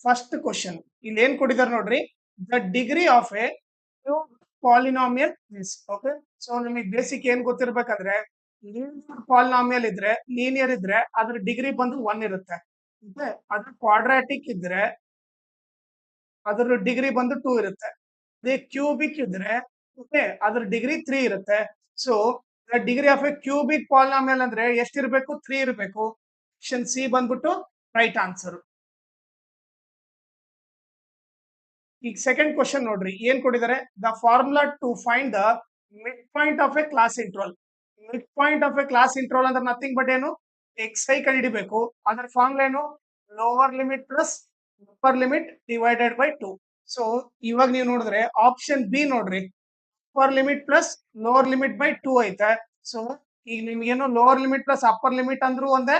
First question ಇಲ್ಲಿ ಏನ್ ಕೊಟ್ಟಿದ್ದಾರೆ ನೋಡ್ರಿ, the degree of A polynomial is. Okay, so ನಿಮಗೆ ಬೇಸಿಕ್ ಏನ್ ಗೊತ್ತಿರ್ಬೇಕಂದ್ರೆ, ಪಾಲಿನಾಮಿಯಲ್ ಇದ್ರೆ, ಲೀನಿಯರ್ ಇದ್ರೆ ಅದ್ರ ಡಿಗ್ರಿ ಬಂದು 1 ಇರುತ್ತೆ. ಓಕೆ, ಅದು ಕ್ವಾಡ್ರಾಟಿಕ್ ಇದ್ರೆ ಅದ್ರ ಡಿಗ್ರಿ ಬಂದು 2 ಇರುತ್ತೆ. ಅದೇ ಕ್ಯೂಬಿಕ್ ಇದ್ರೆ ಓಕೆ ಅದ್ರ ಡಿಗ್ರಿ 3 ಇರುತ್ತೆ. So the degree of a cubic polynomial ಅಂದ್ರೆ ಎಷ್ಟಿರ್ಬೇಕು? 3 ಇರಬೇಕು. ಆಪ್ಷನ್ ಸಿ ಬಂದ್ಬಿಟ್ಟು ರೈಟ್ ಆನ್ಸರ್. ಈಗ ಸೆಕೆಂಡ್ ಕ್ವಶನ್ ನೋಡ್ರಿ, ಏನ್ ಕೊಟ್ಟಿದ್ದಾರೆ, the formula to find the mid point of a class interval. Mid point of a class interval ಅಂದ್ರೆ ನಥಿಂಗ್ ಬಟ್ ಏನು, ಎಕ್ಸ್ ಐ ಕಂಡುಹಿಡಿಬೇಕು. ಅದರ ಫಾರ್ಮುಲಾ ಏನು, lower limit plus upper limit divided by 2. So ಇವಾಗ ನೀವು ನೋಡಿದ್ರೆ ಆಪ್ಷನ್ ಬಿ ನೋಡ್ರಿ, upper limit plus lower limit by 2 ಐತೆ. ಸೊ ಈಗ ನಿಮ್ಗೇನು lower limit plus upper limit ಅಂದ್ರೂ ಒಂದೇ,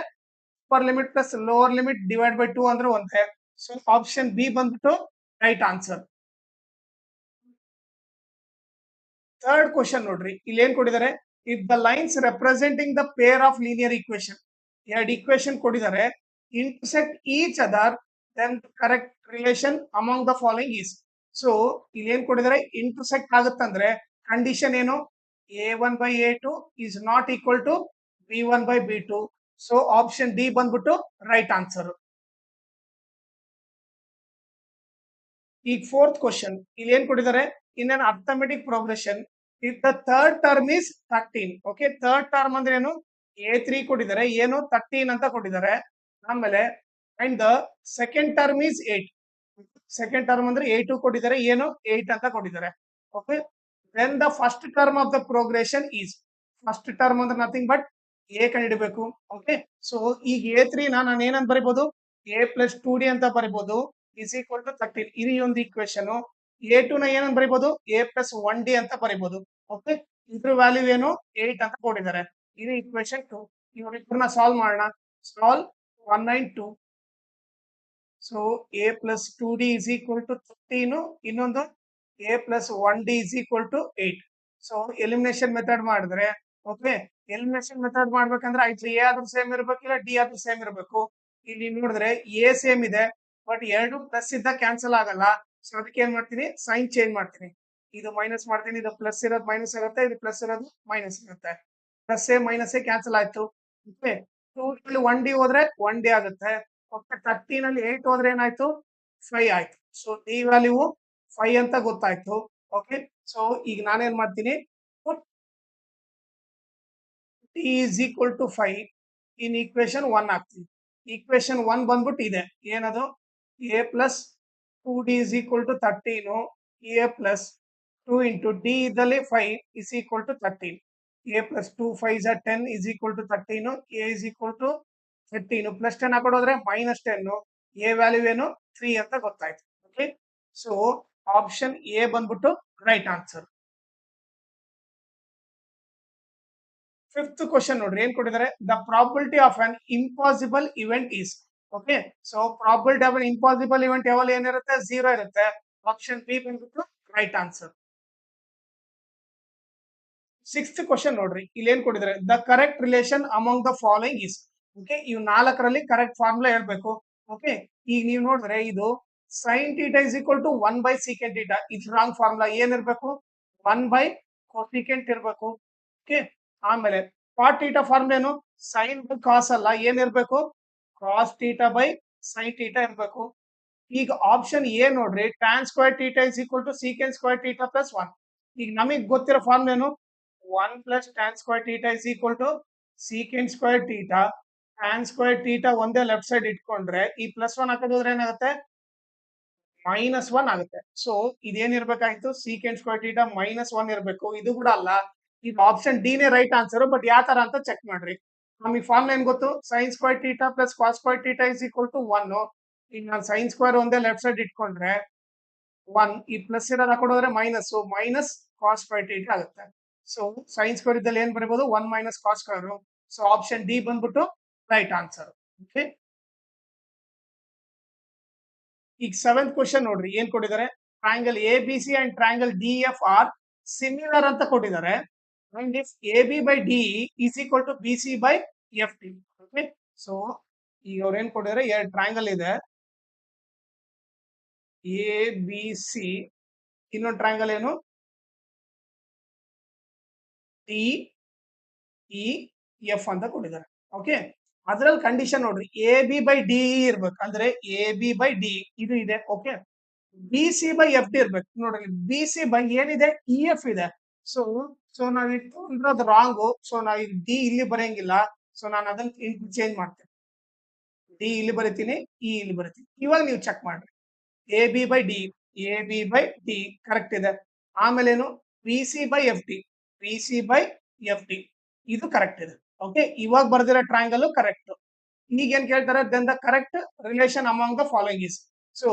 upper limit plus lower limit divide by 2 ಅಂದ್ರೂ ಒಂದೇ. ಸೊ ಆಪ್ಷನ್ ಬಿ ಬಂದ್ಬಿಟ್ಟು ರೈಟ್ ಆನ್ಸರ್. ಥರ್ಡ್ ಕ್ವಶನ್ ನೋಡ್ರಿ, ಇಲ್ಲಿ ಏನ್ ಕೊಟ್ಟಿದ್ದಾರೆ, if the lines representing the pair of linear equation, ಎರಡು ಈಕ್ವೇಶನ್ ಕೊಟ್ಟಿದ್ದಾರೆ, intersect each other, then correct relation among the following is. So ಇಲ್ಲಿ ಏನ್ ಕೊಟ್ಟಿದ್ದಾರೆ, ಇಂಟರ್ಸೆಕ್ಟ್ ಆಗುತ್ತಂದ್ರೆ ಕಂಡೀಷನ್ ಏನು, a1/a2 is not equal to b1/b2. So option D ಬಂದ್ಬಿಟ್ಟು right answer. ಈಗ fourth question ಇಲ್ಲಿ ಏನ್ ಕೊಟ್ಟಿದ್ದಾರೆ, in an arithmetic progression if the third term is 13. Okay, third term ಅಂದ್ರೆ ಏನು, a3 ಕೊಟ್ಟಿದ್ದಾರೆ, ಏನು 13 ಅಂತ ಕೊಟ್ಟಿದ್ದಾರೆ. ಆಮೇಲೆ and the second term is 8. Second term ಅಂದ್ರೆ a2 ಕೊಟ್ಟಿದ್ದಾರೆ, ಏನು 8 ಅಂತ ಕೊಟ್ಟಿದ್ದಾರೆ. Okay, then the first term of the progression is, first term ಅಂದ್ರೆ ನಥಿಂಗ್ ಬಟ್ ಎ ಕಂಡಿಡಬೇಕು. ಓಕೆ, ಸೊ ಈಗ a3 ನಾನು ಏನಂತ ಬರಿಬಹುದು, a ಪ್ಲಸ್ 2d ಅಂತ ಬರಿಬಹುದು ಇಸ್ ಈಕ್ವಲ್ ಟು 13. ಈ ಒಂದು ಈಕ್ವೇಶನ್ a2 ನ ಏನಂತ ಬರಿಬಹುದು, a ಪ್ಲಸ್ 1d ಅಂತ ಬರಿಬಹುದು. ಓಕೆ, ಇದ್ರ ವ್ಯಾಲ್ಯೂ ಏನು 8 ಅಂತ ಕೊಟ್ಟಿದ್ದಾರೆ. ಇದು ಈಕ್ವೇಶನ್ 2. ಇವ್ರಿಬ್ಬರನ್ನ ಸಾಲ್ವ್ ಮಾಡೋಣ. Solve 192. So a plus 2d is equal to 13, ಇನ್ನೊಂದು a plus 1d is equal to 8. So elimination method ಮಾಡಿದ್ರೆ, ಓಕೆ, ಎಲಿಮಿನೇಷನ್ ಮೆಥಡ್ ಮಾಡ್ಬೇಕಂದ್ರೆ ಆಯ್ತು ಎ ಆದ್ರೂ ಸೇಮ್ ಇರ್ಬೇಕು, ಇಲ್ಲ ಡಿ ಆದ್ರೂ ಸೇಮ್ ಇರಬೇಕು. ಇಲ್ಲಿ ನೋಡಿದ್ರೆ ಎ ಸೇಮ್ ಇದೆ, ಬಟ್ ಎರಡು ಪ್ಲಸ್ ಇದ್ದ ಕ್ಯಾನ್ಸಲ್ ಆಗಲ್ಲ. ಸೊ ಅದಕ್ಕೆ ಏನ್ ಮಾಡ್ತೀನಿ, ಸೈನ್ ಚೇಂಜ್ ಮಾಡ್ತೀನಿ. ಇದು ಮೈನಸ್ ಮಾಡ್ತೀನಿ, ಇದು ಪ್ಲಸ್ ಇರೋದು ಮೈನಸ್ ಆಗುತ್ತೆ, ಇದು ಪ್ಲಸ್ ಇರೋದು ಮೈನಸ್ ಇರುತ್ತೆ. Plus A minus A cancel ಆಯ್ತು. ಓಕೆ, 2 1d ಹೋದ್ರೆ 1d ಆಗುತ್ತೆ. ಓಕೆ, 13 ಅಲ್ಲಿ 8 ಹೋದ್ರೆ ಏನಾಯ್ತು, 5 ಆಯ್ತು. ಸೊ ಡಿ ವ್ಯಾಲ್ಯೂ 5 ಅಂತ ಗೊತ್ತಾಯ್ತು. ಓಕೆ, ಸೊ ಈಗ ನಾನೇನ್ ಮಾಡ್ತೀನಿ, t is equal to 5 in equation 1 ಹಾಕ್ತೀನಿ. ಈಕ್ವೇಶನ್ 1 ಬಂದ್ಬಿಟ್ಟು ಇದೆ, ಏನದು, a plus 2d is equal to 13, a plus 2 into d ಇದ್ದಲ್ಲಿ 5 is equal to 13. A plus 2 5 10 is equal to 13. A is equal to 13 plus 10 ಹಾಕೊಡೋದ್ರೆ minus 10. A value ಏನು 3 ಅಂತ ಗೊತ್ತಾಯ್ತು. Okay, so option A ಬಂದ್ಬಿಟ್ಟು right answer. Fifth question ನೋಡ್ರಿ, ಏನ್ ಕೊಟ್ಟಿದ್ದಾರೆ, the probability of an impossible event is. Okay, so probability of an impossible event ಯಾವಾಗ ಏನಿರುತ್ತೆ, 0 ಇರುತ್ತೆ. ಆಪ್ಷನ್ ಬಿ ಬಂದ್ಬಿಟ್ಟು ರೈಟ್ ಆನ್ಸರ್. ಸಿಕ್ಸ್ತ್ ಕ್ವಶನ್ ನೋಡ್ರಿ, ಇಲ್ಲಿ ಏನ್ ಕೊಟ್ಟಿದ್ದಾರೆ, the correct relation among the following is. Okay, ಇವ್ 4ರಲ್ಲಿ ಕರೆಕ್ಟ್ ಫಾರ್ಮುಲಾ ಹೇಳ್ಬೇಕು. ಓಕೆ, ಈಗ ನೀವು ನೋಡಿದ್ರೆ ಇದು sine theta is equal to 1 by secant theta, ಇದು ರಾಂಗ್ ಫಾರ್ಮುಲಾ. ಏನಿರ್ಬೇಕು, 1 ಬೈ ಕೊಸೀಕೆಂಟ್ ಇರ್ಬೇಕು. ಓಕೆ, ಆಮೇಲೆ ಕಾಟ್ ಥೀಟಾ ಫಾರ್ಮುಲಾ ಏನು, ಸೈನ್ ಬೈ ಕಾಸ್ ಅಲ್ಲ, ಏನಿರ್ಬೇಕು, cos theta by sine theta ಇರ್ಬೇಕು. ಈಗ ಆಪ್ಷನ್ ಎ ನೋಡ್ರಿ, tan square theta is equal to secant square theta plus 1. ಈಗ ನಮಗೆ ಗೊತ್ತಿರೋ ಫಾರ್ಮುಲಾ ಏನು, 1 plus tan square theta is equal to secant square theta. Tan square theta ಒಂದೇ left side ಇಟ್ಕೊಂಡ್ರೆ ಈ ಪ್ಲಸ್ 1 ಹಾಕೋದ್ರೆ ಏನಾಗುತ್ತೆ, -1 ಆಗುತ್ತೆ. ಸೊ ಇದೇನಿರ್ಬೇಕಾಯ್ತು, ಸೀಕೆಂಟ್ ಸ್ಕ್ವೇರ್ ಥೀಟಾ -1 ಇರಬೇಕು. ಇದು ಕೂಡ ಅಲ್ಲ, ಇದು ಆಪ್ಷನ್ ಡಿ ನೇ ರೈಟ್ ಆನ್ಸರ್. ಬಟ್ ಯಾವ ತರ ಅಂತ ಚೆಕ್ ಮಾಡ್ರಿ. ನಮಗೆ ಫಾರ್ಮುಲಾ ಏನ್ ಗೊತ್ತು, sine square theta plus cos square theta is equal to 1. ಈಗ ನಾನು ಸೈನ್ ಸ್ಕ್ವೇರ್ ಒಂದೇ ಲೆಫ್ಟ್ ಸೈಡ್ ಇಟ್ಕೊಂಡ್ರೆ 1, ಈ ಪ್ಲಸ್ ಇರೋದು ಹಾಕೊಡೋದ್ರೆ minus, minus cos square theta ಆಗುತ್ತೆ. ಸೊ ಸೈನ್ ಸ್ಕ್ವೇರ್ ಇದ್ದಲ್ಲಿ ಏನ್ ಬರೀಬಹುದು, 1 minus cos square. So option D ಬಂದ್ಬಿಟ್ಟು ರೈಟ್ ಆನ್ಸರ್. ಓಕೆ, ಈಗ ಸೆವೆಂತ್ ಕ್ವಶನ್ ನೋಡ್ರಿ, ಏನ್ ಕೊಟ್ಟಿದ್ದಾರೆ, triangle A B C and triangle D F are similar ಅಂತ ಕೊಟ್ಟಿದ್ದಾರೆ. And if A B by D is equal to B C by F T. Okay, so ಈಗ ಅವ್ರು ಏನ್ ಕೊಟ್ಟಿದ್ದಾರೆ, ಎರಡು ಟ್ರಯಾಂಗಲ್ ಇದೆ. ಎ ಬಿ ಸಿ, ಇನ್ನೊಂದು ಟ್ರಯಾಂಗಲ್ ಏನು ಡಿ ಇ ಎಫ್ ಅಂತ ಕೊಟ್ಟಿದ್ದಾರೆ. ಓಕೆ, ಅದ್ರಲ್ಲಿ ಕಂಡೀಷನ್ ನೋಡ್ರಿ, ಎ ಬಿ ಬೈ ಡಿ ಇರ್ಬೇಕು, ಅಂದ್ರೆ ಎ ಬಿ ಬೈ ಡಿ ಇದು ಇದೆ. Okay, B C by F D ಇರ್ಬೇಕು. ನೋಡ್ರಿ, ಬಿ ಸಿ ಬೈ ಏನಿದೆ ಇ ಎಫ್ ಇದೆ. ಸೊ ಸೊ ನಾವ್ ಇರೋದು ರಾಂಗು. ಸೊ ನಾವ್ ಡಿ ಇಲ್ಲಿ ಬರೆಯಂಗಿಲ್ಲ. ಸೊ ನಾನು ಅದನ್ನ ಚೇಂಜ್ ಮಾಡ್ತೇನೆ. ಡಿ ಇಲ್ಲಿ ಬರಿತೀನಿ, ಇ ಇಲ್ಲಿ ಬರಿತೀನಿ. ಇವಾಗ ನೀವು ಚೆಕ್ ಮಾಡ್ರಿ, A B by D, A B by D correct ಇದೆ. ಆಮೇಲೆ ಏನು B C by F D, B C by F D ಇದು ಕರೆಕ್ಟ್ ಇದೆ. ಓಕೆ, ಇವಾಗ ಬರ್ದಿರೋ ಟ್ರಯಾಂಗಲ್ ಕರೆಕ್ಟ್. ಈಗ ಏನ್ ಕೇಳ್ತಾರೆ, then the correct relation among the following is. So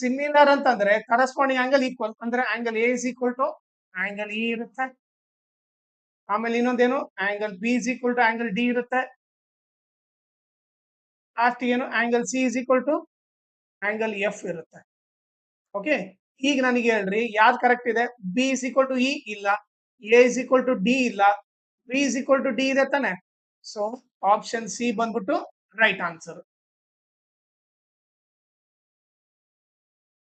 similar ಅಂತಂದ್ರೆ ಕರೆಸ್ಪಾಂಡಿಂಗ್ ಆಂಗಲ್ ಈಕ್ವಲ್, ಅಂದ್ರೆ angle A is equal to angle E ಇರುತ್ತೆ. ಆಮೇಲೆ ಇನ್ನೊಂದೇನು angle B is equal to angle D ಇರುತ್ತೆ. ಲಾಸ್ಟ್ ಏನು angle C is equal to angle F ಇರುತ್ತೆ. Okay, ಈಗ ನನಗೆ ಹೇಳ್ರಿ ಯಾವ್ದು ಕರೆಕ್ಟ್ ಇದೆ. B is equal to E ಇಲ್ಲ, A is equal to D ಇಲ್ಲ, B is equal to D ಇದೆ ತಾನೆ. ಸೊ ಆಪ್ಷನ್ ಸಿ ಬಂದ್ಬಿಟ್ಟು right answer.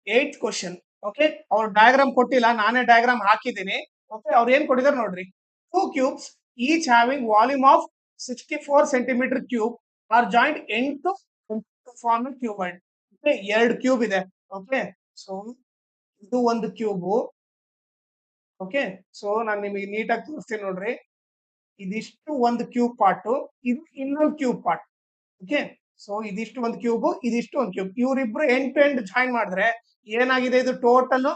8th question. Okay, ಅವ್ರು ಡಯಾಗ್ರಾಮ್ ಕೊಟ್ಟಿಲ್ಲ, ನಾನೇ ಡಯಾಗ್ರಾಮ್ ಹಾಕಿದ್ದೀನಿ. ಓಕೆ, ಅವ್ರು ಏನ್ ಕೊಟ್ಟಿದ್ದಾರೆ ನೋಡ್ರಿ, 2 cubes each having volume of 64 centimeter cube are joined into to form a cuboid. Okay, 2 cube ಇದೆ. ಓಕೆ, ಸೊ ಇದು ಒಂದು ಕ್ಯೂಬು. ಓಕೆ, ಸೊ ನಾನು ನಿಮಗೆ ನೀಟಾಗಿ ತೋರಿಸ್ತೀನಿ ನೋಡ್ರಿ. ಇದಿಷ್ಟು ಒಂದು ಕ್ಯೂಬ್ ಪಾರ್ಟ್, ಇದು ಇನ್ನೊಂದು ಕ್ಯೂಬ್ ಪಾರ್ಟ್. ಓಕೆ, ಸೊ ಇದಿಷ್ಟು ಒಂದು ಕ್ಯೂಬ್, ಇದಿಷ್ಟು ಒಂದು ಕ್ಯೂಬ್. ಇವರಿಬ್ರು ಎಂಡ್ ಟು ಎಂಡ್ ಜಾಯಿನ್ ಮಾಡಿದ್ರೆ ಏನಾಗಿದೆ, ಇದು ಟೋಟಲ್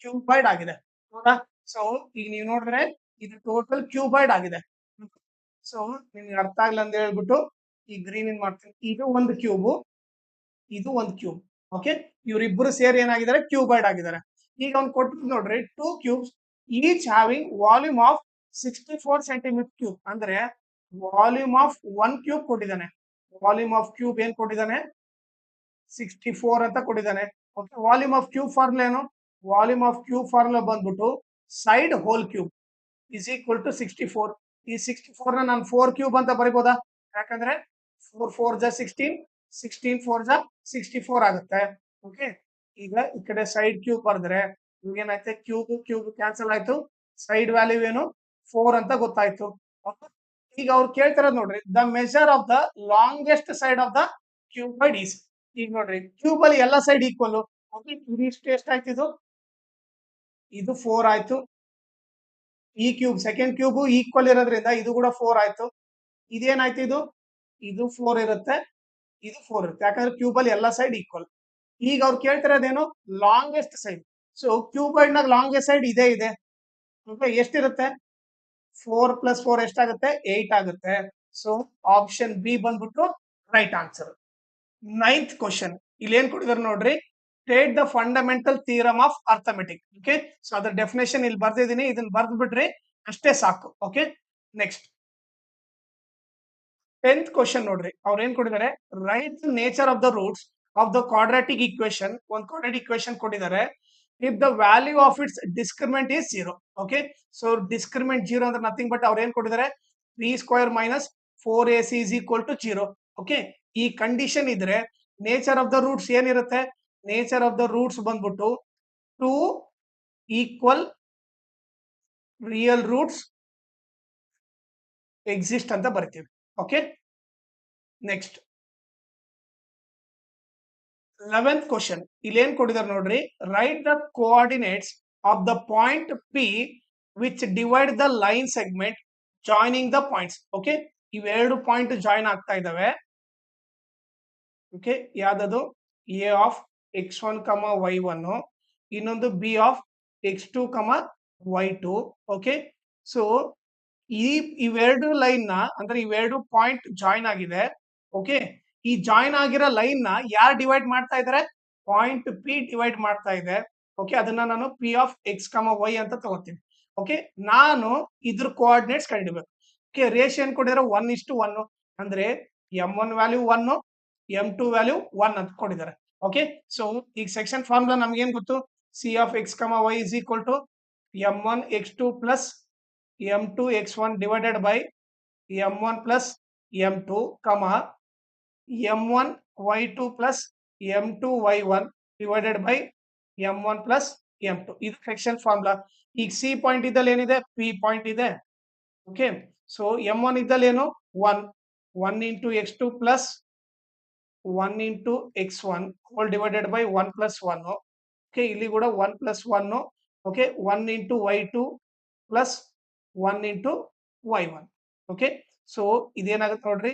ಕ್ಯೂಬಾಯ್ಡ್ ಆಗಿದೆ. ಹೌದಾ? ಸೊ ಈಗ ನೀವು ನೋಡಿದ್ರೆ ಇದು ಟೋಟಲ್ ಕ್ಯೂಬಾಯ್ಡ್ ಆಗಿದೆ. ಸೊ ನಿಮ್ಗೆ ಅರ್ಥ ಆಗ್ಲಿ ಅಂತ ಹೇಳ್ಬಿಟ್ಟು ಈ ಗ್ರೀನ್ ಏನ್ ಮಾಡ್ತೀನಿ, ಇದು ಒಂದು ಕ್ಯೂಬ್, ಇದು ಒಂದು ಕ್ಯೂಬ್. ಓಕೆ, ಇವರಿಬ್ರು ಸೇರಿ ಏನಾಗಿದ್ದಾರೆ, ಕ್ಯೂಬಾಯ್ಡ್ ಆಗಿದ್ದಾರೆ. ಈಗ ಅವ್ನು ಕೊಟ್ಟು ನೋಡ್ರಿ, 2 cubes each having volume of 64 centimetre cube, ಅಂದ್ರೆ ವಾಲ್ಯೂಮ್ ಆಫ್ 1 ಕ್ಯೂಬ್ ಕೊಟ್ಟಿದ್ದಾನೆ. ವಾಲ್ಯೂಮ್ ಆಫ್ ಕ್ಯೂಬ್ ಏನ್ ಕೊಟ್ಟಿದ್ದಾನೆ, 64 ಅಂತ ಕೊಟ್ಟಿದ್ದಾನೆ. Okay, volume of cube formula ಏನು, ವಾಲ್ಯೂಮ್ ಆಫ್ ಕ್ಯೂಬ್ ಫಾರ್ಮುಲಾ ಬಂದ್ಬಿಟ್ಟು side whole cube is equal to 64. ಈ 64 ನ ನಾನು 4 ಕ್ಯೂಬ್ ಅಂತ ಬರಿಬೋದಾ, ಯಾಕಂದ್ರೆ 4 4 ಜಾ 16, 16 4 ಜಾ 64 ಆಗುತ್ತೆ. ಓಕೆ, ಈಗ ಈ ಕಡೆ ಸೈಡ್ ಕ್ಯೂಬ್ ಬರೆದ್ರೆ ಏನಾಯ್ತು, ಕ್ಯೂಬ್ ಕ್ಯೂಬ್ ಕ್ಯಾನ್ಸಲ್ ಆಯ್ತು, ಸೈಡ್ ವ್ಯಾಲ್ಯೂ ಏನು 4 ಅಂತ ಗೊತ್ತಾಯ್ತು. ಈಗ ಅವ್ರು ಕೇಳ್ತಾರದ್ ನೋಡ್ರಿ, the measure of the longest side of the cuboid is. ಈಗ ನೋಡ್ರಿ, ಕ್ಯೂಬ್ ಅಲ್ಲಿ ಎಲ್ಲ ಸೈಡ್ ಈಕ್ವಲ್. ಇದಿಷ್ಟು ಎಷ್ಟಾಯ್ತು, ಇದು 4 ಆಯ್ತು. ಈ ಕ್ಯೂಬ್ ಸೆಕೆಂಡ್ ಕ್ಯೂಬ್ ಈಕ್ವಲ್ ಇರೋದ್ರಿಂದ ಇದು ಕೂಡ 4 ಆಯ್ತು. ಇದೇನಾಯ್ತು, ಇದು 4 ಇರುತ್ತೆ, ಇದು 4 ಇರುತ್ತೆ, ಯಾಕಂದ್ರೆ ಕ್ಯೂಬ್ ಅಲ್ಲಿ ಎಲ್ಲ ಸೈಡ್ ಈಕ್ವಲ್. ಈಗ ಅವ್ರು ಕೇಳ್ತಿರೋದೇನು, ಲಾಂಗೆಸ್ಟ್ ಸೈಡ್. ಸೊ ಕ್ಯೂಬಾಯ್ಡ್ ನಾಗ ಲಾಂಗೆಸ್ಟ್ ಸೈಡ್ ಇದೇ ಇದೆ. ಎಷ್ಟಿರುತ್ತೆ, 4 + 4 ಎಷ್ಟಾಗುತ್ತೆ, 8 ಆಗುತ್ತೆ. ಸೊ ಆಪ್ಷನ್ ಬಿ ಬಂದ್ಬಿಟ್ಟು ರೈಟ್ ಆನ್ಸರ್. 9th question. ಇಲ್ಲಿ ಏನ್ ಕೊಟ್ಟಿದ್ದಾರೆ ನೋಡ್ರಿ, state the fundamental theorem of arithmetic. Okay, so ಅದ್ರ ಡೆಫಿನೇಷನ್ ಇಲ್ಲಿ ಬರ್ದಿದ್ದೀನಿ, ಇದನ್ನ ಬರ್ದ್ ಬಿಟ್ರಿ ಅಷ್ಟೇ ಸಾಕು. ಓಕೆ, ನೆಕ್ಸ್ಟ್ 10th ಕ್ವಶನ್ ನೋಡ್ರಿ, ಅವ್ರು ಏನ್ ಕೊಟ್ಟಿದ್ದಾರೆ, write nature of the roots of the quadratic equation. ಒಂದು ಕ್ವಾಡ್ರಾಟಿಕ್ ಈಕ್ವೇಶನ್ ಕೊಟ್ಟಿದ್ದಾರೆ. If the value of its discriminant is 0. Okay, so discriminant 0 ಅಂದ್ರೆ ನಥಿಂಗ್ ಬಟ್ ಅವ್ರು ಏನ್ ಕೊಟ್ಟಿದ್ದಾರೆ, 3² - 4ac is equal to 0. Okay, ಈ ಕಂಡೀಷನ್ ಇದ್ರೆ ನೇಚರ್ ಆಫ್ ದ ರೂಟ್ಸ್ ಏನಿರುತ್ತೆ, nature of the roots ಬಂದ್ಬಿಟ್ಟು 2 ಈಕ್ವಲ್ ರಿಯಲ್ ರೂಟ್ಸ್ ಎಕ್ಸಿಸ್ಟ್ ಅಂತ ಬರ್ತೀವಿ. Okay, next 11th question. ಇಲ್ಲಿ ಏನ್ ಕೊಟ್ಟಿದ್ದಾರೆ ನೋಡ್ರಿ, write the coordinates of the point P which divide the line segment joining the points. Okay, ಇವೆರಡು point join ಆಗ್ತಾ ಇದಾವೆ. ಓಕೆ, ಯಾವ್ದದು, ಎ ಆಫ್ x1, y1, ಇನ್ನೊಂದು B of x2, y2. Okay, so ಇವೆರಡು ಲೈನ್ ನ, ಅಂದ್ರೆ ಇವೆರಡು ಪಾಯಿಂಟ್ ಜಾಯಿನ್ ಆಗಿದೆ. ಓಕೆ, ಈ ಜಾಯಿನ್ ಆಗಿರೋ ಲೈನ್ ನ ಯಾರು ಡಿವೈಡ್ ಮಾಡ್ತಾ ಇದಾರೆ, ಪಾಯಿಂಟ್ ಪಿ ಡಿವೈಡ್ ಮಾಡ್ತಾ ಇದೆ. ಓಕೆ, ಅದನ್ನ ನಾನು ಪಿ ಆಫ್ x, y ಅಂತ ತಗೋತೀನಿ. ಓಕೆ, ನಾನು ಇದ್ರ ಕೋಆರ್ಡಿನೇಟ್ಸ್ ಕಂಡಿಡ್ಬೇಕು. ಓಕೆ, ರೇಷಿಯೋ ಏನ್ ಕೊಟ್ಟಿದ್ದಾರೆ, 1:1, ಅಂದ್ರೆ m1 ವ್ಯಾಲ್ಯೂ 1, m2 ವ್ಯಾಲ್ಯೂ 1 ಅಂತ ಕೊಟ್ಟಿದ್ದಾರೆ. ಓಕೆ, ಸೊ ಈಗ ಸೆಕ್ಷನ್ ಫಾರ್ಮುಲಾ ನಮ್ಗೆ ಏನ್ ಗೊತ್ತು, C of x, y is equal to m1 x2 plus m2 x1 divided by m1 plus m2, m1 y2 plus m2 y1 divided by m1 plus m2 ಇದು friction formula. ಈಗ C point ಇದ್ದಲ್ಲಿ ಏನಿದೆ, P point ಇದೆ. Okay, so m1 ಇದ್ದಲ್ಲಿ ಏನು 1 1 into x2 plus 1 into x1 whole divided by 1 plus 1. Okay, ಇಲ್ಲಿ ಕೂಡ 1 plus 1. Okay, 1 into y2 plus 1 into y1. Okay, so ಇದೇನಾಗುತ್ತೆ ನೋಡ್ರಿ,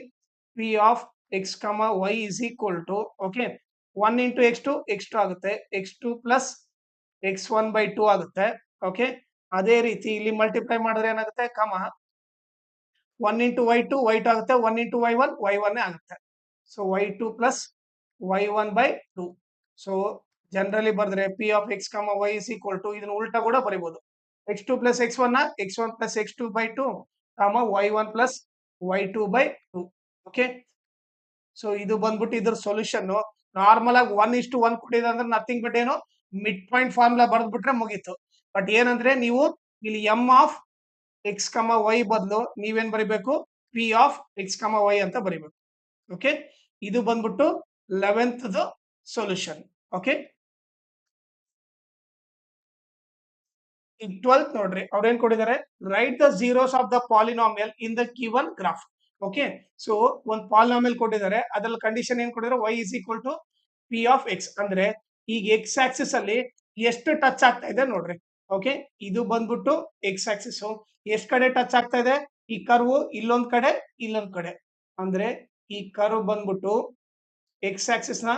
P of x comma y is equal to, okay, 1 into x2 ಆಗುತ್ತೆ, x2 plus x1 by 2 ಆಗುತ್ತೆ. Okay, ಅದೇ ರೀತಿ ಇಲ್ಲಿ multiply ಮಾಡಿದ್ರೆ ಏನಾಗುತ್ತೆ, ಕಮ 1 ಇಂಟು y2 ಆಗುತ್ತೆ, 1 ಇಂಟು y1 ಆಗುತ್ತೆ. So y2 plus y1 by 2. So generally ಬರೆದ್ರೆ P of x comma y is equal to, ಇದನ್ನ ಉಲ್ಟಾ ಕೂಡ ಬರೀಬಹುದು, x2 plus x1 plus x2 by 2 ಕಾಮ y1 plus y2 by 2. Okay, so ಇದು ಬಂದ್ಬಿಟ್ಟು ಇದ್ರ ಸೊಲ್ಯೂಷನ್. ನಾರ್ಮಲ್ ಆಗಿ 1:1 ಕೊಟ್ಟಿದೆ ಅಂದ್ರೆ ನಥಿಂಗ್ ಬಟ್ ಏನು, ಮಿಡ್ ಪಾಯಿಂಟ್ ಫಾರ್ಮುಲಾ ಬರೆದ್ಬಿಟ್ರೆ ಮುಗೀತು. ಬಟ್ ಏನಂದ್ರೆ ನೀವು ಇಲ್ಲಿ M of x comma Y ಬದಲು ನೀವೇನ್ ಬರಿಬೇಕು, P of x comma Y ಅಂತ ಬರಿಬೇಕು. ಓಕೆ, ಇದು ಬಂದ್ಬಿಟ್ಟು 11th ಸೊಲ್ಯೂಷನ್. ಓಕೆ, ಈಗ 12th ನೋಡ್ರಿ, ಅವ್ರೇನ್ ಕೊಟ್ಟಿದ್ದಾರೆ, write the zeros of the polynomial in the given graph. Okay, so ಒಂದು ಪಾಲಿನಾಮಿಯಲ್ ಕೊಟ್ಟಿದ್ದಾರೆ, ಅದ್ರಲ್ಲಿ ಕಂಡೀಷನ್ ಏನ್ ಕೊಟ್ಟಿದ್ದಾರೆ, y is equal to P of X. ಅಂದ್ರೆ ಈಗ ಎಕ್ಸ್ ಆಕ್ಸಿಸ್ ಅಲ್ಲಿ ಎಷ್ಟು ಟಚ್ ಆಗ್ತಾ ಇದೆ ನೋಡ್ರಿ. ಓಕೆ, ಇದು ಬಂದ್ಬಿಟ್ಟು ಎಕ್ಸ್ ಆಕ್ಸಿಸ್ ಎಷ್ಟ್ ಕಡೆ ಟಚ್ ಆಗ್ತಾ ಇದೆ, ಈ ಕರ್ವ್ ಇಲ್ಲೊಂದ್ ಕಡೆ ಇಲ್ಲೊಂದ್ ಕಡೆ. ಅಂದ್ರೆ ಈ ಕರ್ವ್ ಬಂದ್ಬಿಟ್ಟು ಎಕ್ಸ್ ಆಕ್ಸಿಸ್ ನ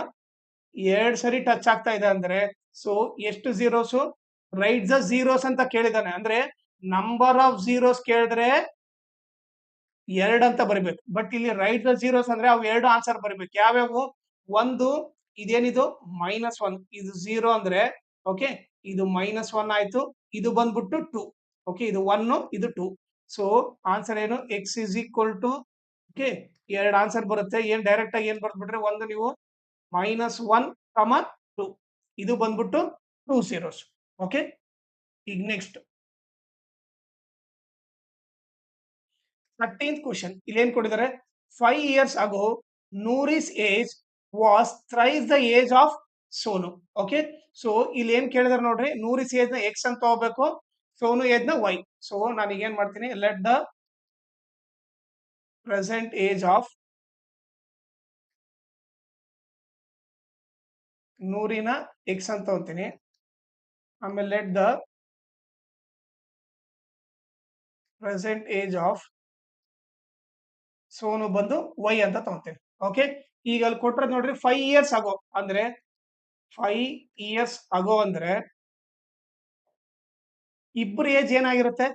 2 ಸರಿ ಟಚ್ ಆಗ್ತಾ ಇದೆ. ಅಂದ್ರೆ ಸೊ ಎಷ್ಟು ಜೀರೋಸ್, ರೈಟ್ ದ ಜೀರೋಸ್ ಅಂತ ಕೇಳಿದಾನೆ. ಅಂದ್ರೆ ನಂಬರ್ ಆಫ್ ಜೀರೋಸ್ ಕೇಳಿದ್ರೆ 2 ಅಂತ ಬರಿಬೇಕು. ಬಟ್ ಇಲ್ಲಿ ರೈಟ್ ದ ಜೀರೋಸ್ ಅಂದ್ರೆ ಅವು 2 ಆನ್ಸರ್ ಬರಿಬೇಕು. ಯಾವ್ಯಾವು, ಒಂದು ಇದೇನಿದು -1, ಇದು 0 ಅಂದ್ರೆ ಓಕೆ, ಇದು -1 ಆಯ್ತು, ಇದು ಬಂದ್ಬಿಟ್ಟು 2. ಓಕೆ, ಇದು 1 ಇದು 2. ಸೊ ಆನ್ಸರ್ ಏನು, X is equal to, okay, 2 answer ಬರುತ್ತೆ. ಏನ್ ಡೈರೆಕ್ಟ್ ಆಗಿ ಏನ್ ಬರ್ದ್ಬಿಟ್ರೆ, ಒಂದು ನೀವು -1, 2, ಇದು ಬಂದ್ಬಿಟ್ಟು 2 zeros. ಓಕೆ, ಈಗ ನೆಕ್ಸ್ಟ್ 13th ಕ್ವಶನ್. ಇಲ್ಲಿ ಏನ್ ಕೊಟ್ಟಿದ್ದಾರೆ, 5 years ago Noori's age was thrice the age of Sonu. Okay, so ಇಲ್ಲಿ ಏನ್ ಕೇಳಿದಾರೆ ನೋಡ್ರಿ, ನೂರಿಸ್ ಏಜ್ ನ ಎಕ್ಸ್ ಅಂತ ತಗೋಬೇಕು, ಸೋನು ಏಜ್ ನ ವೈ. ಸೊ ನಾನೀಗ ಏನ್ ಮಾಡ್ತೀನಿ, let the present age of ನೂರಿನ ಎಕ್ಸ್ ಅಂತ ತಗೋತೀನಿ. ಆಮೇಲೆ let the present age of Sonu ಬಂದು ವೈ ಅಂತ ತಗೋತೀನಿ. ಓಕೆ, ಈಗ ಅಲ್ಲಿ ಕೊಟ್ರೆ ನೋಡ್ರಿ 5 years ಆಗೋ, ಅಂದ್ರೆ 5 years ಆಗೋ ಅಂದ್ರೆ ಇಬ್ಬರು ಏಜ್ ಏನಾಗಿರುತ್ತೆ,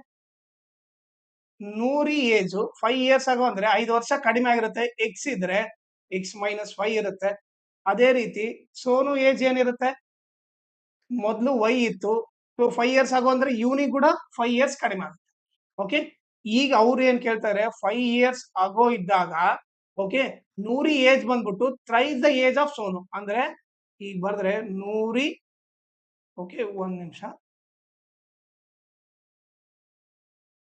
ನೂರಿ ಏಜ್ 5 years ಆಗೋ ಅಂದ್ರೆ 5 ವರ್ಷ ಕಡಿಮೆ ಆಗಿರುತ್ತೆ. ಎಕ್ಸ್ ಇದ್ರೆ x-5 ಇರುತ್ತೆ. ಅದೇ ರೀತಿ ಸೋನು ಏಜ್ ಏನಿರುತ್ತೆ, ಮೊದಲು ವೈ ಇತ್ತು, ಸೊ 5 years ಆಗೋ ಅಂದ್ರೆ ಇವನಿಗೆ ಕೂಡ 5 years ಕಡಿಮೆ ಆಗುತ್ತೆ. ಓಕೆ, ಈಗ ಅವ್ರು ಏನ್ ಕೇಳ್ತಾರೆ, 5 years ಆಗೋ ಇದ್ದಾಗ ಓಕೆ, ನೂರಿ ಏಜ್ ಬಂದ್ಬಿಟ್ಟು thrice the age of Sonu. ಅಂದ್ರೆ ಈಗ ಬರ್ದ್ರೆ ನೂರಿ, ಓಕೆ ಒಂದ್ ನಿಮಿಷ,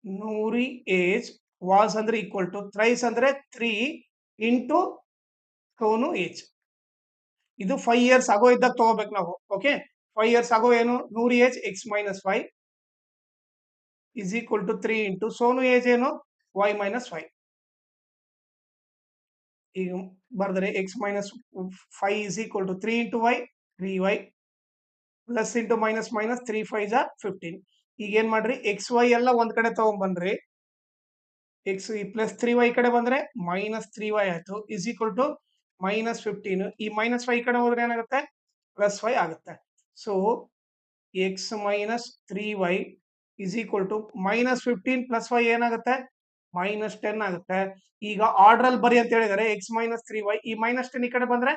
ನೂರಿ ಏಜ್ ವಾಸ್ ಅಂದ್ರೆ ಈಕ್ವಲ್ ಟು ಥ್ರೈಸ್ ಅಂದ್ರೆ 3 ಇಂಟು ಸೋನು ಏಜ್. ಇದು 5 years ಆಗೋ ಇದ್ದಾಗ ತಗೋಬೇಕು ನಾವು. ಓಕೆ, 5 years ಆಗೋ ಏನು, Noori age x-5 is equal to 3 into Sonu age ಏನು, y-5. ಈಗ ಬರ್ದರೆ x-5 is equal to 3 into y, 3y plus into minus 3 5 15. ಈಗ ಏನ್ ಮಾಡ್ರಿ, xy ಎಲ್ಲ ಒಂದ್ ಕಡೆ ತಗೊಂಡ್ಬನ್ರಿ, x ಪ್ಲಸ್ 3y ಕಡೆ ಬಂದ್ರೆ -3y ಆಯ್ತು, ಇಸ್ ಈಕ್ವಲ್ ಟು -15. ಈ -5 ಕಡೆ ಹೋದ್ರೆ ಏನಾಗುತ್ತೆ, +5 ಆಗುತ್ತೆ. So x - 3y is equal to -15 + 5 ಏನಾಗುತ್ತೆ, -10 ಆಗುತ್ತೆ. ಈಗ ಆರ್ಡರ್ ಅಲ್ಲಿ ಬರಿ ಅಂತ ಹೇಳಿದರೆ x - 3y, ಈ -10 ಈ ಕಡೆ ಬಂದ್ರೆ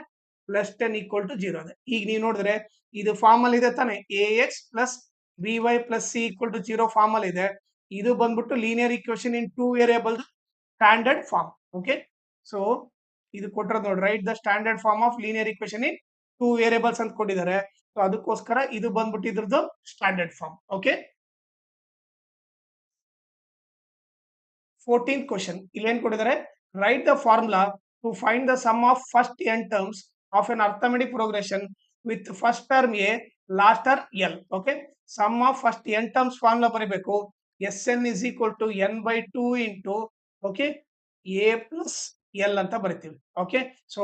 +10 = 0 ಇದೆ. ಈಗ ನೀವು ನೋಡಿದ್ರೆ ಇದು ಫಾರ್ಮ್ ಅಲ್ಲಿ ಇದೆ ತಾನೆ, ax + by + c = 0 ಫಾರ್ಮ್ ಅಲ್ಲಿ ಇದೆ. ಇದು ಬಂದ್ಬಿಟ್ಟು linear equation in 2 variable standard form. Okay, so ಇದು ಕೊಟ್ಟಿರೋದು ನೋಡಿ, write the standard form of linear equation in 2 variables ಅಂತ ಕೊಟ್ಟಿದ್ದಾರೆ. ಸೊ ಅದಕ್ಕೋಸ್ಕರ ಇದು ಬಂದ್ಬಿಟ್ಟು ಇದ್ರದ್ದು standard form. Okay, 14th question. ಇಲ್ಲಿ ಏನ್ ಕೊಟ್ಟಿದ್ದಾರೆ, write the formula to find the sum of first n terms of an arithmetic progression with first term a last or L. Okay, sum of first n terms formula ಬರೀಬೇಕು. Sn is equal to n/2 into okay A plus L ಅಂತ ಬರಿತೀವಿ. Okay, so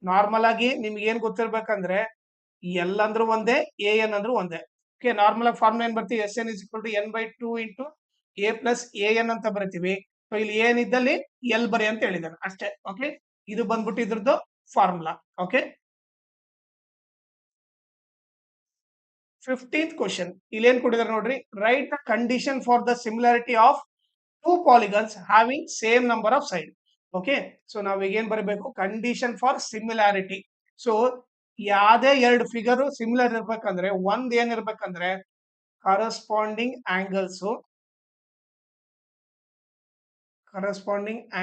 normal ಆಗಿ ನಿಮ್ಗೆ ಏನ್ ಗೊತ್ತಿರ್ಬೇಕಂದ್ರೆ L ಅಂದ್ರೂ ಒಂದೇ, A N ಅಂದ್ರೂ ಒಂದೇ. ಓಕೆ, ನಾರ್ಮಲ್ ಆಗಿ ಫಾರ್ಮುಲಾ ಏನ್ ಬರ್ತೀವಿ, Sn is equal to n/2 into A plus A N ಅಂತ ಬರಿತೀವಿ. ಸೊ ಇಲ್ಲಿ ಏನಿದ್ದಲ್ಲಿ ಎಲ್ ಬರಿ ಅಂತ ಹೇಳಿದಾರೆ ಅಷ್ಟೇ. ಓಕೆ, ಇದು ಬಂದ್ಬಿಟ್ಟು ಇದ್ರದ್ದು ಫಾರ್ಮುಲಾ. ಓಕೆ, 15th ಕ್ವಶನ್ ಇಲ್ಲಿ ಏನ್ ಕೊಟ್ಟಿದ್ದಾರೆ ನೋಡ್ರಿ. Write the condition for the similarity of two polygons having same number of side. Okay, so ನಾವೀಗ ಏನ್ ಬರಬೇಕು, ಕಂಡೀಷನ್ ಫಾರ್ ಸಿಮಿಲಾರಿಟಿ. ಸೊ ಯಾವ್ದೇ ಎರಡು ಫಿಗರ್ ಸಿಮಿಲರ್ ಇರ್ಬೇಕಂದ್ರೆ ಒಂದ್ ಏನ್ ಇರ್ಬೇಕಂದ್ರೆ corresponding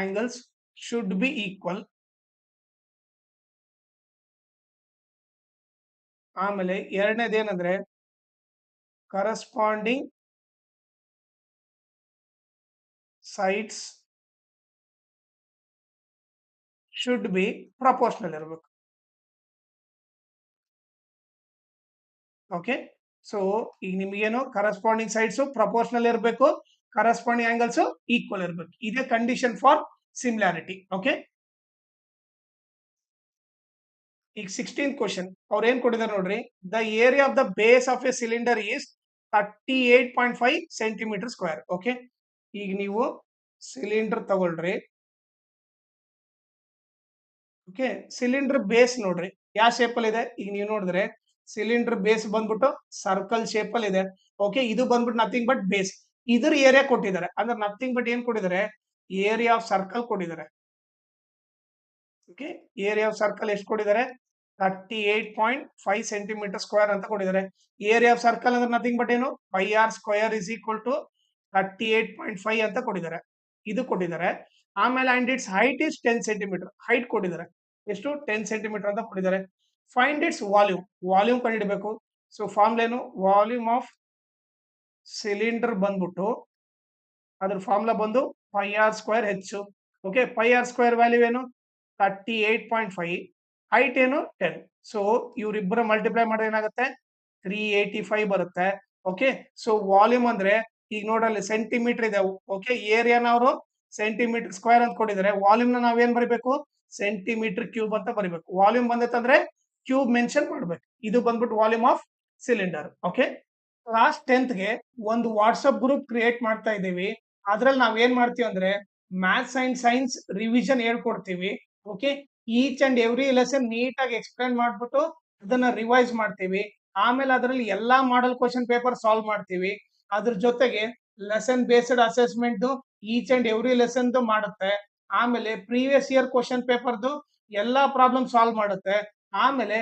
angles should be equal. ಆಮೇಲೆ ಎರಡನೇದೇನಂದ್ರೆ corresponding sides should be proportional ಇರಬೇಕು. ಓಕೆ, ಸೊ ಈಗ ನಿಮ್ಗೇನು ಕರಸ್ಪಾಂಡಿಂಗ್ ಸೈಡ್ಸ್ ಪ್ರಪೋರ್ಷನಲ್ ಇರಬೇಕು, ಕರಸ್ಪಾಂಡಿಂಗ್ ಆಂಗಲ್ಸ್ ಈಕ್ವಲ್ ಇರಬೇಕು. ಇದೇ ಕಂಡೀಷನ್ ಫಾರ್ ಸಿಮಿಲಾರಿಟಿ. ಓಕೆ, ಈಗ 16th ಕ್ವಶನ್ ಅವ್ರು ಏನ್ ಕೊಟ್ಟಿದ್ದಾರೆ ನೋಡ್ರಿ. The area of the base of A cylinder is 38.5 centimetre square. Okay, ಈಗ ನೀವು ಸಿಲಿಂಡರ್ ತಗೊಳ್ರಿ. ಓಕೆ, ಸಿಲಿಂಡರ್ ಬೇಸ್ ನೋಡ್ರಿ ಯಾವ ಶೇಪ್ ಅಲ್ಲಿ ಇದೆ. ಈಗ ನೀವು ನೋಡಿದ್ರೆ ಸಿಲಿಂಡರ್ ಬೇಸ್ ಬಂದ್ಬಿಟ್ಟು ಸರ್ಕಲ್ ಶೇಪ್ ಅಲ್ಲಿ ಇದೆ. ಓಕೆ, ಇದು ಬಂದ್ಬಿಟ್ಟು ನಥಿಂಗ್ ಬಟ್ ಬೇಸ್. ಇದ್ರ ಏರಿಯಾ ಕೊಟ್ಟಿದ್ದಾರೆ ಅಂದ್ರೆ ನಥಿಂಗ್ ಬಟ್ ಏನ್ ಕೊಟ್ಟಿದ್ದಾರೆ, ಏರಿಯಾ ಆಫ್ ಸರ್ಕಲ್ ಕೊಟ್ಟಿದ್ದಾರೆ. ಓಕೆ, ಏರಿಯಾ ಆಫ್ ಸರ್ಕಲ್ ಎಷ್ಟು ಕೊಟ್ಟಿದ್ದಾರೆ, 38.5 ಸೆಂಟಿಮೀಟರ್ ಸ್ಕ್ವೇರ್ ಅಂತ ಕೊಟ್ಟಿದ್ದಾರೆ. ಏರಿಯಾ ಆಫ್ ಸರ್ಕಲ್ ಅಂದ್ರೆ ನಥಿಂಗ್ ಬಟ್ ಏನು, pi r square is equal to 38.5 ಅಂತ ಕೊಟ್ಟಿದ್ದಾರೆ. ಇದು ಕೊಟ್ಟಿದ್ದಾರೆ. ಆಮೇಲೆ and it's height is 10 centimetre. Height ಕೊಟ್ಟಿದ್ದಾರೆ ಎಷ್ಟು, 10 ಸೆಂಟಿಮೀಟರ್ ಅಂತ ಕೊಟ್ಟಿದ್ದಾರೆ. ಫೈಂಡ್ ಇಟ್ಸ್ ವಾಲ್ಯೂಮ್ ಕಂಡುಹಿಡಬೇಕು. ಸೊ ಫಾರ್ಮುಲಾ ಏನು, ವಾಲ್ಯೂಮ್ ಆಫ್ ಸಿಲಿಂಡರ್ ಬಂದ್ಬಿಟ್ಟು ಅದ್ರ ಫಾರ್ಮುಲಾ ಬಂದು ಪೈ ಆರ್ ಸ್ಕ್ವೇರ್ ಹೆಚ್ಚು. Okay, pi r square value ಏನು 38.5, ಹೈಟ್ ಏನು 10. ಸೊ ಇವ್ರಿಬ್ಬರ ಮಲ್ಟಿಪ್ಲೈ ಮಾಡಿದ್ರೆ ಏನಾಗುತ್ತೆ 385 ಬರುತ್ತೆ. ಓಕೆ, ಸೊ ವಾಲ್ಯೂಮ್ ಅಂದ್ರೆ ಈಗ ನೋಡಲ್ಲಿ ಸೆಂಟಿಮೀಟರ್ ಇದೆ. ಓಕೆ, ಏರಿಯಾನ ಅವರು ಸೆಂಟಿಮೀಟರ್ ಸ್ಕ್ವೇರ್ ಅಂತ ಕೊಟ್ಟಿದ್ದಾರೆ. ವಾಲ್ಯೂಮ್ ನ ನಾವೇನ್ ಬರಿಬೇಕು, ಸೆಂಟಿಮೀಟರ್ ಕ್ಯೂಬ್ ಅಂತ ಬರಿಬೇಕು. ವಾಲ್ಯೂಮ್ ಬಂದೈತಂದ್ರೆ ಕ್ಯೂಬ್ ಮೆನ್ಷನ್ ಮಾಡ್ಬೇಕು. ಇದು ಬಂದ್ಬಿಟ್ಟು volume of cylinder. Okay, class 10th ಗೆ ಒಂದು ವಾಟ್ಸ್ಆಪ್ ಗ್ರೂಪ್ ಕ್ರಿಯೇಟ್ ಮಾಡ್ತಾ ಇದ್ದೀವಿ. ಅದ್ರಲ್ಲಿ ನಾವ್ ಏನ್ ಮಾಡ್ತೀವಿ ಅಂದ್ರೆ ಮ್ಯಾಥ್ಸ್ ಅಂಡ್ ಸೈನ್ಸ್ ರಿವಿಷನ್ ಹೇಳ್ಕೊಡ್ತೀವಿ. Okay, each and every lesson ನೀಟಾಗಿ ಎಕ್ಸ್ಪ್ಲೈನ್ ಮಾಡ್ಬಿಟ್ಟು ಅದನ್ನ ರಿವೈಸ್ ಮಾಡ್ತೀವಿ. ಆಮೇಲೆ ಅದರಲ್ಲಿ ಎಲ್ಲಾ ಮಾಡಲ್ ಕ್ವಶನ್ ಪೇಪರ್ ಸಾಲ್ವ್ ಮಾಡ್ತೀವಿ. ಅದ್ರ ಜೊತೆಗೆ lesson based assessment each and every lesson ಮಾಡುತ್ತೆ. ಆಮೇಲೆ ಪ್ರೀವಿಯಸ್ ಇಯರ್ ಕ್ವಶನ್ ಪೇಪರ್ದು ಎಲ್ಲಾ ಪ್ರಾಬ್ಲಮ್ ಸಾಲ್ವ್ ಮಾಡುತ್ತೆ. ಆಮೇಲೆ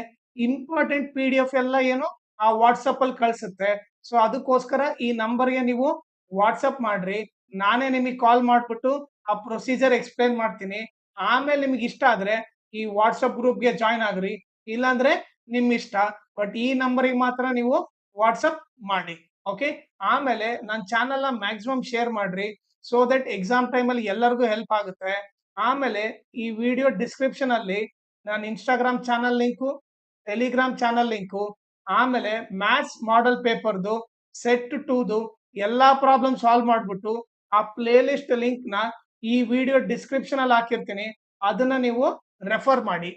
ಇಂಪಾರ್ಟೆಂಟ್ PDF ಎಲ್ಲ ಏನು ಆ ವಾಟ್ಸಪ್ ಅಲ್ಲಿ ಕಳ್ಸುತ್ತೆ. ಸೊ ಅದಕ್ಕೋಸ್ಕರ ಈ ನಂಬರ್ಗೆ ನೀವು ವಾಟ್ಸಪ್ ಮಾಡ್ರಿ. ನಾನೇ ನಿಮಗೆ ಕಾಲ್ ಮಾಡ್ಬಿಟ್ಟು ಆ ಪ್ರೊಸೀಜರ್ ಎಕ್ಸ್ಪ್ಲೈನ್ ಮಾಡ್ತೀನಿ. ಆಮೇಲೆ ನಿಮ್ಗೆ ಇಷ್ಟ ಆದ್ರೆ ಈ ವಾಟ್ಸಪ್ ಗ್ರೂಪ್ಗೆ ಜಾಯ್ನ್ ಆಗ್ರಿ, ಇಲ್ಲಾಂದ್ರೆ ನಿಮ್ ಇಷ್ಟ. ಬಟ್ ಈ ನಂಬರಿಗೆ ಮಾತ್ರ ನೀವು ವಾಟ್ಸಪ್ ಮಾಡಿ. ಓಕೆ, ಆಮೇಲೆ ನನ್ನ ಚಾನಲ್ ನ ಮ್ಯಾಕ್ಸಿಮಮ್ ಶೇರ್ ಮಾಡ್ರಿ, ಸೊ ದಟ್ ಎಕ್ಸಾಮ್ ಟೈಮ್ ಅಲ್ಲಿ ಎಲ್ಲರಿಗೂ ಹೆಲ್ಪ್ ಆಗುತ್ತೆ. ಆಮೇಲೆ ಈ ವಿಡಿಯೋ ಡಿಸ್ಕ್ರಿಪ್ಷನ್ ಅಲ್ಲಿ ನಾನು Instagram channel link, Telegram channel link, ಆಮೇಲೆ ಮ್ಯಾಥ್ಸ್ ಮಾಡೆಲ್ ಪೇಪರ್ದು ಸೆಟ್ 2ದು ಎಲ್ಲಾ ಪ್ರಾಬ್ಲಮ್ ಸಾಲ್ವ್ ಮಾಡ್ಬಿಟ್ಟು ಆ ಪ್ಲೇ ಲಿಸ್ಟ್ ಲಿಂಕ್ ನ ಈ ವಿಡಿಯೋ ಡಿಸ್ಕ್ರಿಪ್ಷನ್ ಅಲ್ಲಿ ಹಾಕಿರ್ತೀನಿ. ಅದನ್ನ ನೀವು ರೆಫರ್ ಮಾಡಿ.